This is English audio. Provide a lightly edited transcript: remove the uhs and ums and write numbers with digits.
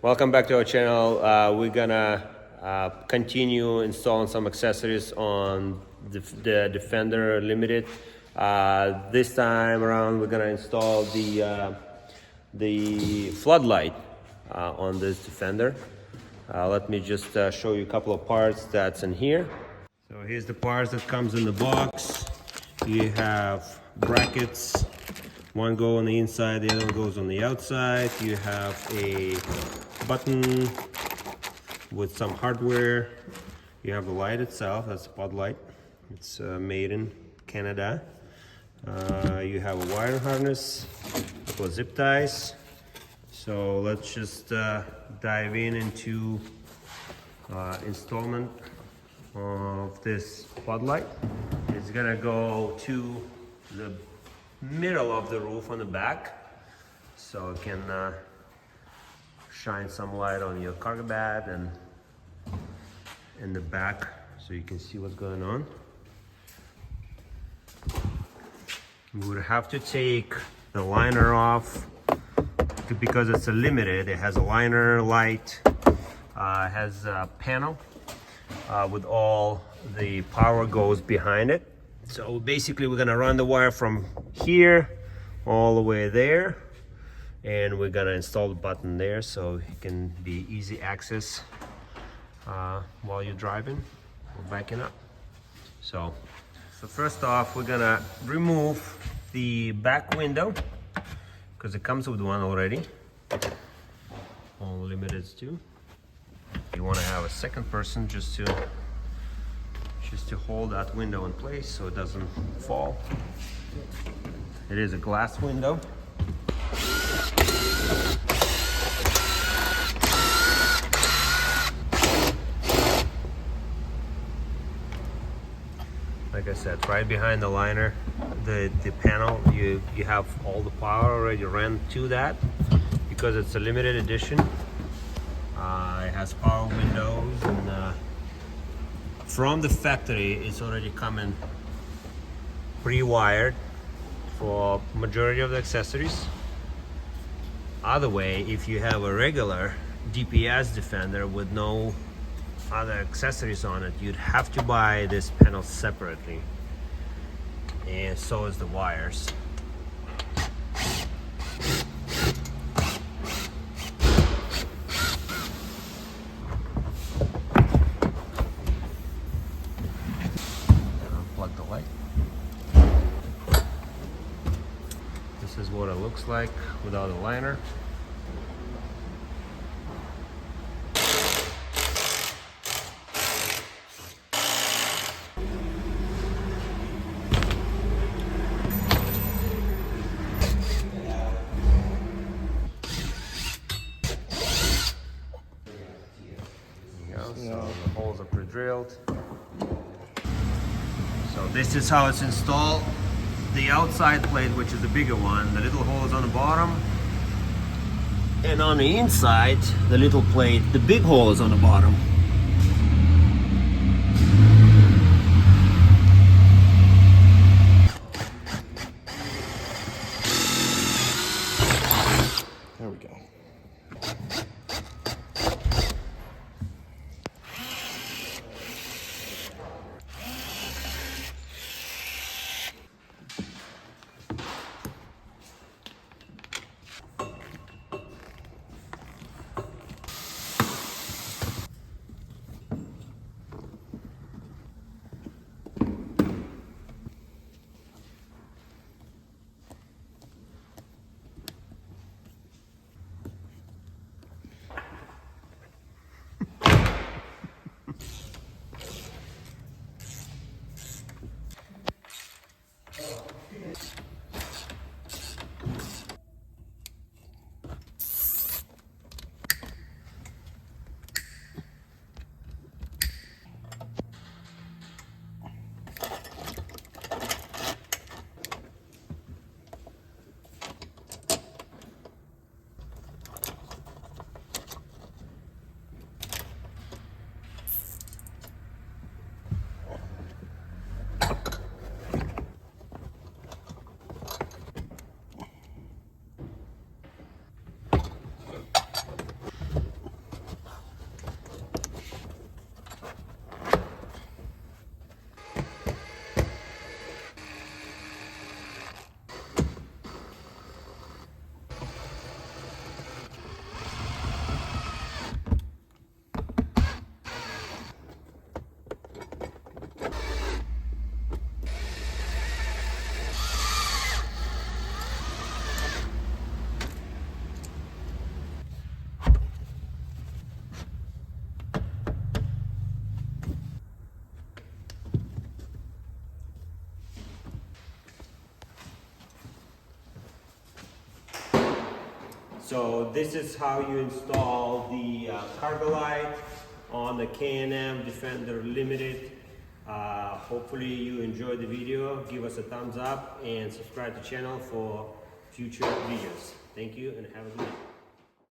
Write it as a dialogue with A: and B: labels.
A: Welcome back to our channel. We're gonna continue installing some accessories on the Defender Limited. This time around we're gonna install the floodlight on this Defender. Let me just show you a couple of parts that's in here. So here's the parts that comes in the box. You have brackets. One go on the inside, the other one goes on the outside. You have a button with some hardware. You have the light itself, that's a spotlight. It's made in Canada. You have a wire harness, a couple of zip ties. So let's just dive into installment of this floodlight. It's gonna go to the middle of the roof on the back, so it can shine some light on your cargo bed and in the back, so you can see what's going on. We would have to take the liner off because it's a limited. It has a liner, light, has a panel with all the power goes behind it. So basically we're gonna run the wire from here all the way there, and we're gonna install the button there so it can be easy access while you're driving or backing up. So first off, we're gonna remove the back window because it comes with one already. All limiteds too. You want to have a second person just to hold that window in place so it doesn't fall. It is a glass window. Like I said, right behind the liner, the panel, you have all the power already ran to that because it's a limited edition. It has power windows, and from the factory it's already coming pre-wired for majority of the accessories. Other way, if you have a regular DPS Defender with no other accessories on it, you'd have to buy this panel separately, and so is the wires. Unplug the light. This is what it looks like without a liner. So the holes are pre-drilled. So this is how it's installed. The outside plate, which is the bigger one, the little hole is on the bottom. And on the inside, the little plate, the big hole is on the bottom.
B: There we go.
A: So this is how you install the cargo light on the K&M Defender Limited. Hopefully you enjoyed the video. Give us a thumbs up and subscribe to the channel for future videos. Thank you and have a good night.